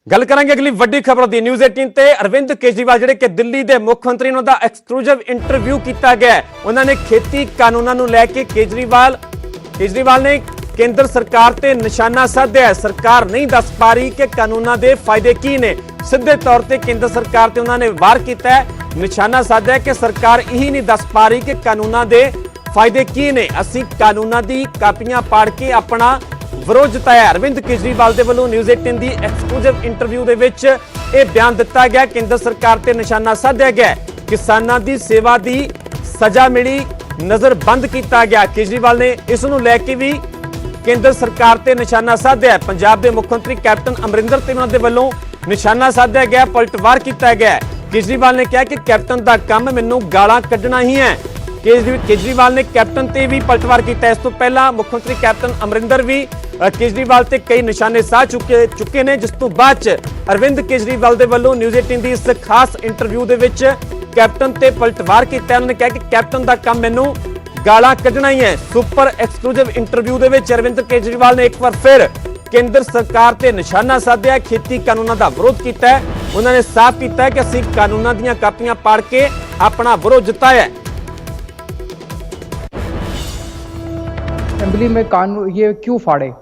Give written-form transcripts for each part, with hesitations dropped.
गल करांगे अगली वड्डी खबर दी। न्यूज़ 18 ते अरविंद केजरीवाल जिहड़े कि दिल्ली दे मुख मंत्री ने उनका एक्सक्लूसिव इंटरव्यू किया गया। उन्होंने खेती कानूनों को लैके केजरीवाल ने केंद्र सरकार ते निशाना साधा है। सरकार नहीं दस पा रही कि कानूनों के फायदे की ने। सीधे तौर पर केंद्र सरकार ते उन्होंने वार किया है, निशाना साधा है कि सरकार यही नहीं दस पा रही कि कानूनों के फायदे की ने। असी कानूनों की कापियां पाड़ के अपना विरोध जताया। अरविंद केजरीवाल के वालों न्यूज़ 18 की एक्सक्लूसिव इंटरव्यू के विच यह बयान दिता गया। केंद्र सरकार ते निशाना साधा गया, किसानों की सेवा की सजा मिली, नजरबंद किया गया। केजरीवाल ने इसनूं लैके भी केंद्र सरकार ते निशाना साधा। पंजाब के मुख्यमंत्री कैप्टन अमरिंदर ते उन्हां दे वल्लों निशाना साधा गया, पलटवार किया गया। केजरीवाल ने कहा कि कैप्टन का काम मैनूं गालां कड्ढना ही है। केजरीवाल ने कैप्टन ते भी पलटवार किया। इस तो पहला मुख्यमंत्री कैप्टन अमरिंदर भी केजरीवाल ते कई निशाने सा चुके ने, जिस तो बाद अरविंद केजरीवाल के वल्लों न्यूज़ 18 की इस खास इंटरव्यू के विच कैप्टन ते पलटवार किया। उन्होंने कहा कि कैप्टन का काम मैनूं गालां कड्ढना ही है। सुपर एक्सक्लूसिव इंटरव्यू के विच अरविंद केजरीवाल ने एक बार फिर केंद्र सरकार ते निशाना साधा, खेती कानूनों का विरोध किया। उन्होंने साफ किया कि असीं कानूनों दीयां कापियां पाड़ के अपना विरोध जताया। असेंबली में कानून ये क्यों फाड़े?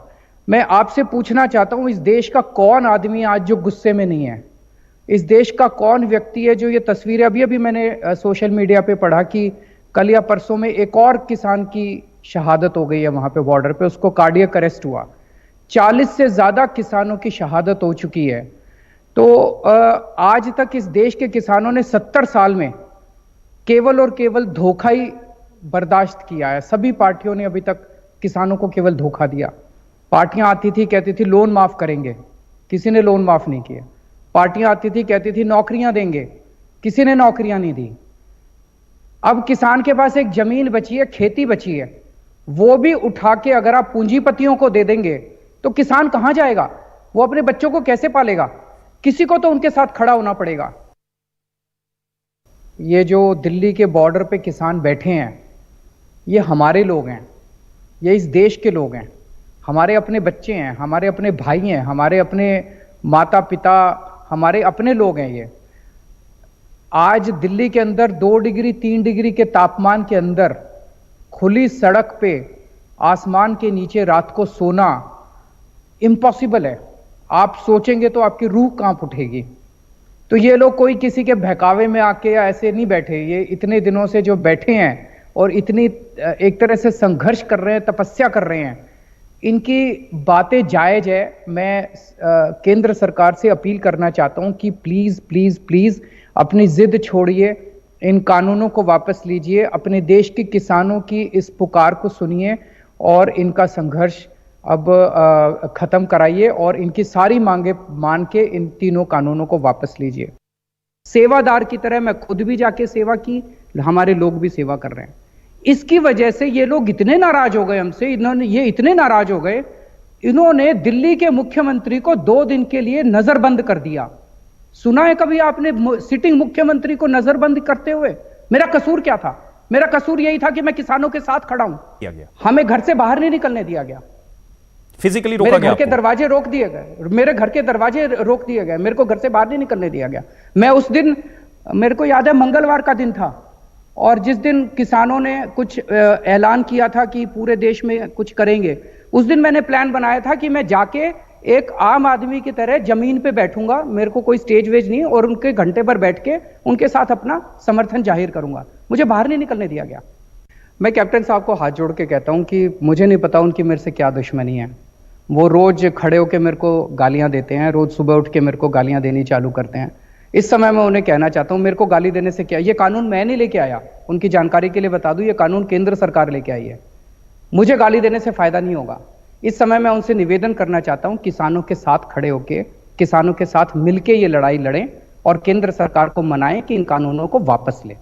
मैं आपसे पूछना चाहता हूं, इस देश का कौन आदमी आज जो गुस्से में नहीं है? इस देश का कौन व्यक्ति है जो ये तस्वीरें अभी मैंने सोशल मीडिया पे पढ़ा कि कल या परसों में एक और किसान की शहादत हो गई है वहां पे बॉर्डर पे, उसको कार्डियक अरेस्ट हुआ। 40 से ज्यादा किसानों की शहादत हो चुकी है। तो आज तक इस देश के किसानों ने 70 साल में केवल और केवल धोखा ही बर्दाश्त किया है। सभी पार्टियों ने अभी तक किसानों को केवल धोखा दिया। पार्टियां आती थी कहती थी लोन माफ करेंगे, किसी ने लोन माफ नहीं किया। पार्टियां आती थी कहती थी नौकरियां देंगे, किसी ने नौकरियां नहीं दी। अब किसान के पास एक जमीन बची है, खेती बची है, वो भी उठा के अगर आप पूंजीपतियों को दे देंगे तो किसान कहां जाएगा? वो अपने बच्चों को कैसे पालेगा? किसी को तो उनके साथ खड़ा होना पड़ेगा। ये जो दिल्ली के बॉर्डर पे किसान बैठे हैं, ये हमारे लोग हैं, ये इस देश के लोग हैं, हमारे अपने बच्चे हैं, हमारे अपने भाई हैं, हमारे अपने माता पिता, हमारे अपने लोग हैं। ये आज दिल्ली के अंदर 2 डिग्री 3 डिग्री के तापमान के अंदर खुली सड़क पे आसमान के नीचे रात को सोना इम्पॉसिबल है। आप सोचेंगे तो आपकी रूह कांप उठेगी। तो ये लोग कोई किसी के बहकावे में आके या ऐसे नहीं बैठे। ये इतने दिनों से जो बैठे हैं और इतनी एक तरह से संघर्ष कर रहे हैं, तपस्या कर रहे हैं, इनकी बातें जायज है। मैं केंद्र सरकार से अपील करना चाहता हूं कि प्लीज प्लीज प्लीज अपनी जिद छोड़िए, इन कानूनों को वापस लीजिए, अपने देश के किसानों की इस पुकार को सुनिए और इनका संघर्ष अब खत्म कराइए और इनकी सारी मांगे मान के इन तीनों कानूनों को वापस लीजिए। सेवादार की तरह मैं खुद भी जाके सेवा की, हमारे लोग भी सेवा कर रहे हैं। इसकी वजह से ये लोग इतने नाराज हो गए हमसे, ये इतने नाराज हो गए, इन्होंने दिल्ली के मुख्यमंत्री को 2 दिन के लिए नजरबंद कर दिया। सुना है कभी आपने सिटिंग मुख्यमंत्री को नजरबंद करते हुए? मेरा कसूर क्या था? मेरा कसूर यही था कि मैं किसानों के साथ खड़ा हूं। हमें घर से बाहर नहीं निकलने दिया गया, फिजिकली रोका गया, मेरे घर के दरवाजे रोक दिए गए, मेरे घर के दरवाजे रोक दिए गए, मेरे को घर से बाहर नहीं निकलने दिया गया। मैं उस दिन, मेरे को याद है मंगलवार का दिन था और जिस दिन किसानों ने कुछ ऐलान किया था कि पूरे देश में कुछ करेंगे, उस दिन मैंने प्लान बनाया था कि मैं जाके एक आम आदमी की तरह जमीन पे बैठूंगा, मेरे को कोई स्टेज वेज नहीं, और उनके घंटे पर बैठ के उनके साथ अपना समर्थन जाहिर करूंगा। मुझे बाहर नहीं निकलने दिया गया। मैं कैप्टन साहब को हाथ जोड़ के कहता हूं कि मुझे नहीं पता उनकी मेरे से क्या दुश्मनी है। वो रोज खड़े होकर मेरे को गालियां देते हैं, रोज सुबह उठ के मेरे को गालियां देनी चालू करते हैं। इस समय मैं उन्हें कहना चाहता हूं, मेरे को गाली देने से क्या, ये कानून मैं नहीं लेके आया, उनकी जानकारी के लिए बता दूं, ये कानून केंद्र सरकार लेके आई है। मुझे गाली देने से फायदा नहीं होगा। इस समय मैं उनसे निवेदन करना चाहता हूं, किसानों के साथ खड़े होके, किसानों के साथ मिलके ये लड़ाई लड़ें और केंद्र सरकार को मनाएं कि इन कानूनों को वापस लें।